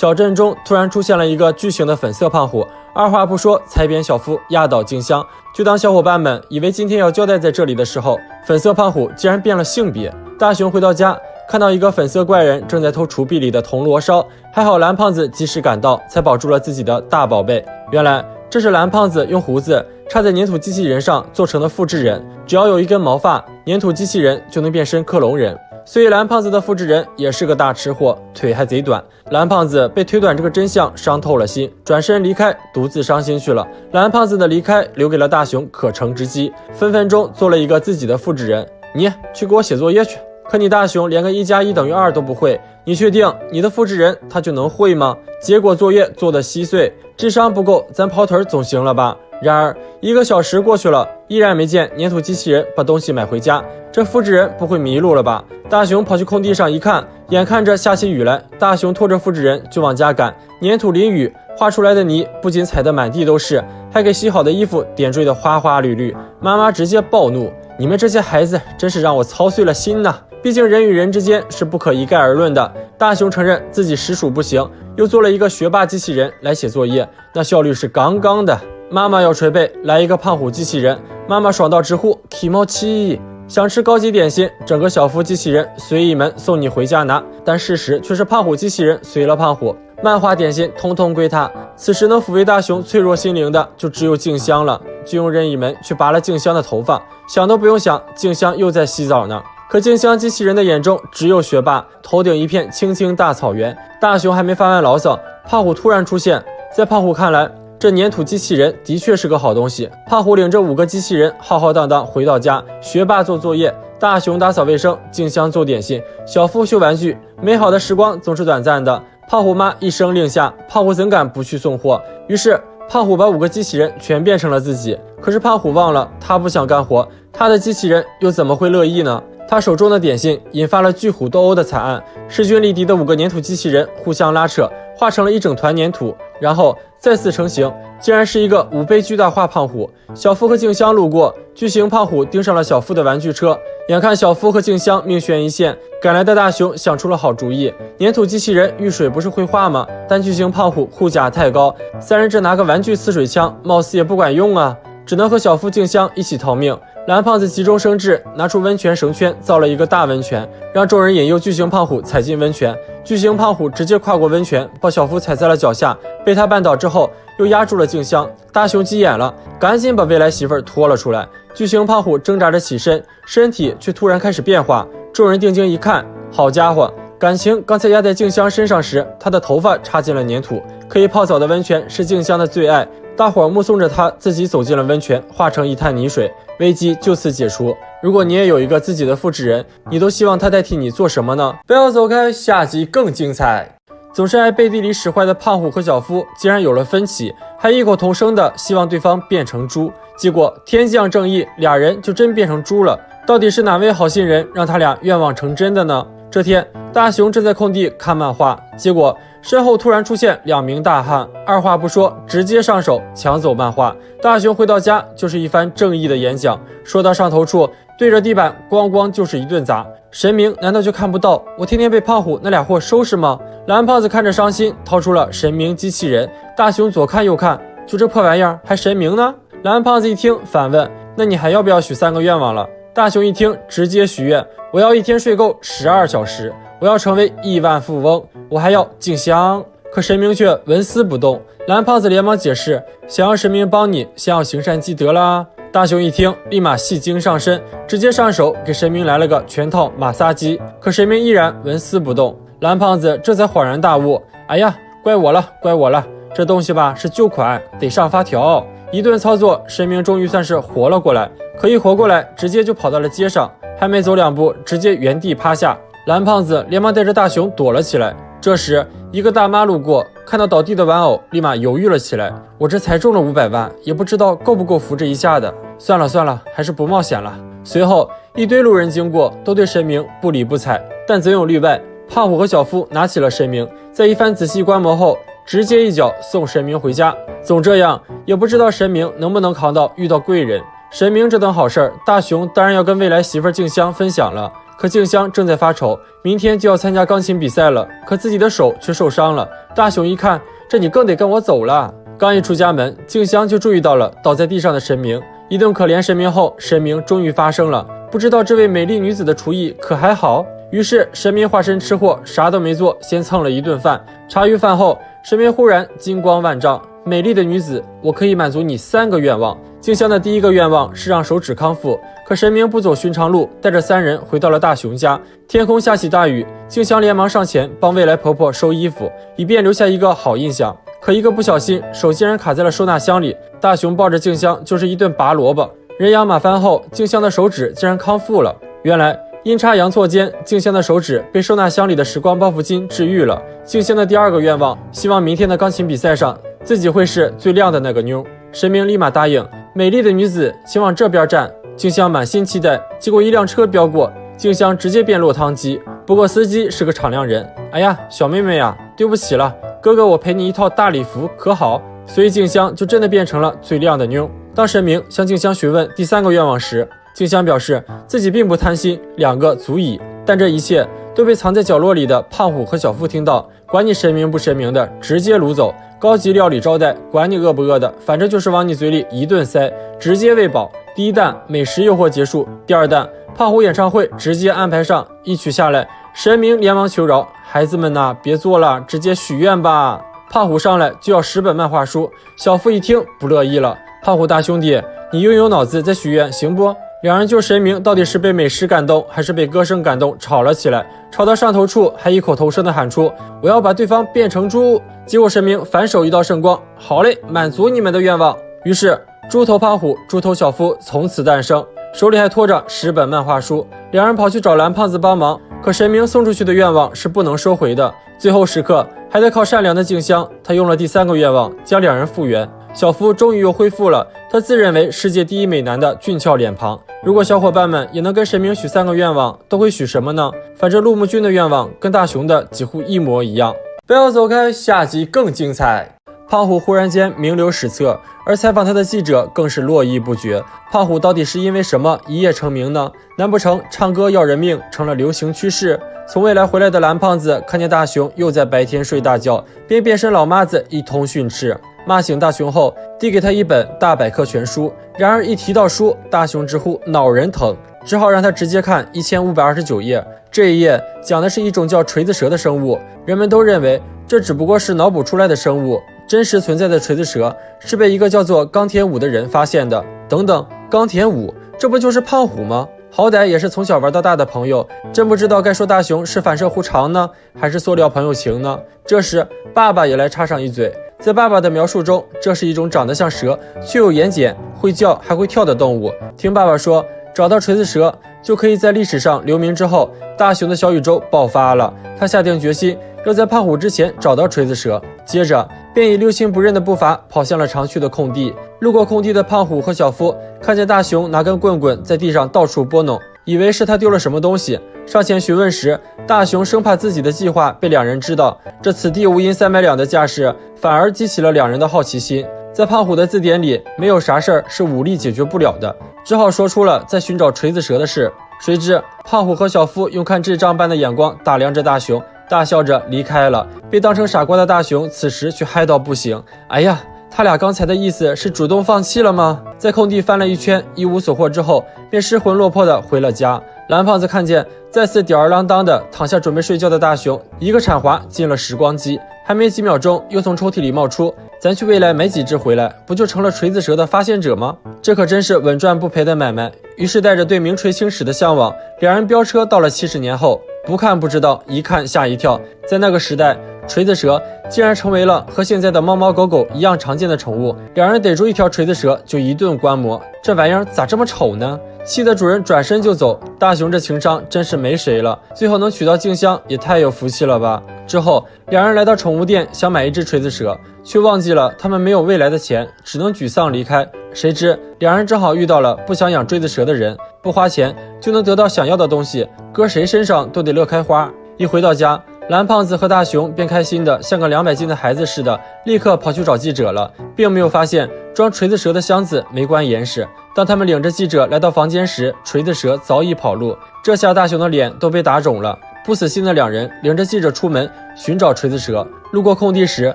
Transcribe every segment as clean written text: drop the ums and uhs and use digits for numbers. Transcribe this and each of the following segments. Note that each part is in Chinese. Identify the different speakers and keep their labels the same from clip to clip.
Speaker 1: 小镇中突然出现了一个巨型的粉色胖虎，二话不说踩扁小夫，压倒静香。就当小伙伴们以为今天要交代在这里的时候，粉色胖虎竟然变了性别。大雄回到家，看到一个粉色怪人正在偷厨壁里的铜锣烧，还好蓝胖子及时赶到，才保住了自己的大宝贝。原来这是蓝胖子用胡子插在粘土机器人上做成的复制人，只要有一根毛发，粘土机器人就能变身克隆人。所以蓝胖子的复制人也是个大吃货，腿还贼短。蓝胖子被腿短这个真相伤透了心，转身离开，独自伤心去了。蓝胖子的离开留给了大雄可乘之机，分分钟做了一个自己的复制人。你去给我写作业去。可你大雄连个1+1=2都不会，你确定你的复制人他就能会吗？结果作业做得稀碎，智商不够，咱跑腿总行了吧？然而1个小时过去了，依然没见粘土机器人把东西买回家，这复制人不会迷路了吧？大雄跑去空地上一看，眼看着下起雨来，大雄拖着复制人就往家赶。粘土淋雨，画出来的泥不仅踩得满地都是，还给洗好的衣服点缀得花花绿绿。妈妈直接暴怒，你们这些孩子真是让我操碎了心呐！毕竟人与人之间是不可一概而论的。大雄承认自己实属不行，又做了一个学霸机器人来写作业，那效率是杠杠的。妈妈要捶背，来一个胖虎机器人，妈妈爽到直呼 Kimochi。想吃高级点心，整个小夫机器人随意门送你回家拿，但事实却是胖虎机器人随了胖虎，漫画点心通通归他。此时能抚慰大雄脆弱心灵的就只有静香了，就用任意门去拔了静香的头发，想都不用想，静香又在洗澡呢。可静香机器人的眼中只有学霸，头顶一片青青大草原。大雄还没发完牢骚，胖虎突然出现，在胖虎看来，这粘土机器人的确是个好东西。胖虎领着5个机器人浩浩荡荡回到家，学霸做作业，大雄打扫卫生，静香做点心，小夫修玩具。美好的时光总是短暂的，胖虎妈一声令下，胖虎怎敢不去送货？于是胖虎把5个机器人全变成了自己。可是胖虎忘了，他不想干活，他的机器人又怎么会乐意呢？他手中的点心引发了巨虎斗殴的惨案，势均力敌的5个粘土机器人互相拉扯，化成了一整团粘土，然后再次成型，竟然是一个5倍巨大化胖虎。小夫和静香路过，巨型胖虎盯上了小夫的玩具车，眼看小夫和静香命悬一线，赶来的大雄想出了好主意。粘土机器人遇水不是会化吗？但巨型胖虎护甲太高，3人这拿个玩具呲水枪，貌似也不管用啊，只能和小夫静香一起逃命。蓝胖子急中生智，拿出温泉绳圈造了一个大温泉，让众人引诱巨型胖虎踩进温泉。巨型胖虎直接跨过温泉，把小夫踩在了脚下，被他绊倒之后又压住了静香。大雄急眼了，赶紧把未来媳妇儿拖了出来。巨型胖虎挣扎着起身，身体却突然开始变化。众人定睛一看，好家伙，感情刚才压在静香身上时，她的头发插进了粘土。可以泡澡的温泉是静香的最爱，大伙儿目送着她自己走进了温泉，化成一滩泥水，危机就此解除。如果你也有一个自己的复制人，你都希望他代替你做什么呢？不要走开，下集更精彩。总是爱背地里使坏的胖虎和小夫竟然有了分歧，还异口同声的希望对方变成猪。结果天降正义，俩人就真变成猪了。到底是哪位好心人让他俩愿望成真的呢？这天，大雄正在空地看漫画，结果身后突然出现2名大汉，二话不说直接上手抢走漫画。大雄回到家就是一番正义的演讲，说到上头处，对着地板咣咣就是一顿砸。神明难道就看不到我天天被胖虎那俩货收拾吗？蓝胖子看着伤心，掏出了神明机器人。大雄左看右看，就这破玩意儿还神明呢？蓝胖子一听反问，那你还要不要许3个愿望了？大雄一听直接许愿，我要一天睡够12小时，我要成为亿万富翁，我还要静香。可神明却纹丝不动。蓝胖子连忙解释，想要神明帮你，先要行善积德啦。大雄一听立马戏精上身，直接上手给神明来了个全套马杀鸡，可神明依然纹丝不动。蓝胖子这才恍然大悟，哎呀，怪我了，怪我了，这东西吧是旧款，得上发条。一顿操作，神明终于算是活了过来，可一活过来直接就跑到了街上，还没走2步直接原地趴下。蓝胖子连忙带着大雄躲了起来。这时一个大妈路过，看到倒地的玩偶，立马犹豫了起来，我这才中了500万，也不知道够不够扶这一下的，算了算了，还是不冒险了。随后一堆路人经过，都对神明不理不睬，但总有例外。胖虎和小夫拿起了神明，在一番仔细观摩后，直接一脚送神明回家。总这样也不知道神明能不能扛到遇到贵人。神明这等好事儿，大雄当然要跟未来媳妇静香分享了。可静香正在发愁，明天就要参加钢琴比赛了，可自己的手却受伤了。大雄一看，这你更得跟我走了。刚一出家门，静香就注意到了倒在地上的神明。一顿可怜神明后，神明终于发声了，不知道这位美丽女子的厨艺可还好？于是神明化身吃货，啥都没做，先蹭了一顿饭。茶余饭后，神明忽然金光万丈，美丽的女子，我可以满足你3个愿望。静香的第一个愿望是让手指康复，可神明不走寻常路，带着3人回到了大雄家。天空下起大雨，静香连忙上前帮未来婆婆收衣服，以便留下一个好印象。可一个不小心，手竟然卡在了收纳箱里，大雄抱着静香就是一顿拔萝卜。人仰马翻后，静香的手指竟然康复了。原来阴差阳错间，静香的手指被收纳箱里的时光包袱巾治愈了。静香的第2个愿望，希望明天的钢琴比赛上自己会是最靓的那个妞。神明立马答应，美丽的女子请往这边站。静香满心期待，结果一辆车飙过，静香直接变落汤鸡。不过司机是个敞亮人，哎呀，小妹妹呀，对不起了，哥哥我赔你一套大礼服可好？所以静香就真的变成了最靓的妞。当神明向静香询问第3个愿望时，静香表示自己并不贪心，2个足矣。但这一切都被藏在角落里的胖虎和小夫听到，管你神明不神明的，直接掳走。高级料理招待，管你饿不饿的，反正就是往你嘴里一顿塞，直接喂饱。第1弹美食诱惑结束，第2弹胖虎演唱会直接安排上，一曲下来，神明连忙求饶，孩子们呐，别做了，直接许愿吧。胖虎上来就要10本漫画书，小夫一听不乐意了，胖虎大兄弟，你用用脑子再许愿行不？两人就神明到底是被美食感动还是被歌声感动吵了起来，吵到上头处还异口同声地喊出我要把对方变成猪。结果神明反手一道圣光，好嘞，满足你们的愿望。于是猪头胖虎、猪头小夫从此诞生，手里还拖着10本漫画书。两人跑去找蓝胖子帮忙，可神明送出去的愿望是不能收回的，最后时刻还得靠善良的静香，他用了第3个愿望将两人复原。小夫终于又恢复了他自认为世界第一美男的俊俏脸庞。如果小伙伴们也能跟神明许3个愿望，都会许什么呢？反正陆木君的愿望跟大雄的几乎一模一样。不要走开，下集更精彩。胖虎忽然间名留史册，而采访他的记者更是络绎不绝。胖虎到底是因为什么一夜成名呢？难不成唱歌要人命成了流行趋势？从未来回来的蓝胖子看见大雄又在白天睡大觉，便变身老妈子一通训斥。骂醒大雄后，递给他一本大百科全书，然而一提到书，大雄直呼脑仁疼，只好让他直接看1529页。这一页讲的是一种叫锤子蛇的生物，人们都认为这只不过是脑补出来的生物，真实存在的锤子蛇是被一个叫做冈田武的人发现的。等等，冈田武，这不就是胖虎吗？好歹也是从小玩到大的朋友，真不知道该说大雄是反射弧长呢，还是塑料朋友情呢？这时爸爸也来插上一嘴，在爸爸的描述中，这是一种长得像蛇却有眼睑、会叫还会跳的动物。听爸爸说，找到锤子蛇就可以在历史上留名之后，大雄的小宇宙爆发了。他下定决心要在胖虎之前找到锤子蛇，接着便以六亲不认的步伐跑向了常去的空地。路过空地的胖虎和小夫看见大雄拿根棍棍在地上到处拨弄，以为是他丢了什么东西，上前询问时，大雄生怕自己的计划被两人知道，这此地无银300两的架势反而激起了两人的好奇心。在胖虎的字典里，没有啥事儿是武力解决不了的，只好说出了在寻找锤子蛇的事。谁知胖虎和小夫用看智障般的眼光打量着大雄，大笑着离开了。被当成傻瓜的大雄此时却嗨到不行，哎呀，他俩刚才的意思是主动放弃了吗？在空地翻了一圈，一无所获之后，便失魂落魄的回了家。蓝胖子看见再次吊儿郎当的躺下准备睡觉的大雄，一个铲滑进了时光机，还没几秒钟又从抽屉里冒出，咱去未来买几只回来，不就成了锤子蛇的发现者吗？这可真是稳赚不赔的买卖。于是带着对名垂青史的向往，两人飙车到了70年后，不看不知道，一看吓一跳。在那个时代，锤子蛇竟然成为了和现在的猫猫狗狗一样常见的宠物。两人逮住一条锤子蛇就一顿观摩，这玩意儿咋这么丑呢？气得主人转身就走。大雄这情商真是没谁了，最后能娶到静香也太有福气了吧。之后两人来到宠物店想买一只锤子蛇，却忘记了他们没有未来的钱，只能沮丧离开。谁知两人正好遇到了不想养锥子蛇的人，不花钱就能得到想要的东西，搁谁身上都得乐开花。一回到家，蓝胖子和大熊便开心的像个200斤的孩子似的，立刻跑去找记者了，并没有发现装锤子蛇的箱子没关严实。当他们领着记者来到房间时，锤子蛇早已跑路。这下大熊的脸都被打肿了。不死心的两人领着记者出门寻找锤子蛇，路过空地时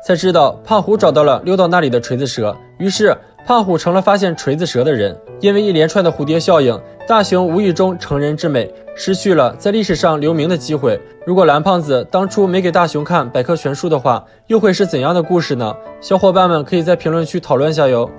Speaker 1: 才知道胖虎找到了溜到那里的锤子蛇，于是胖虎成了发现锤子蛇的人。因为一连串的蝴蝶效应，大熊无意中成人之美，失去了在历史上留名的机会。如果蓝胖子当初没给大熊看百科全书的话，又会是怎样的故事呢？小伙伴们可以在评论区讨论下哟。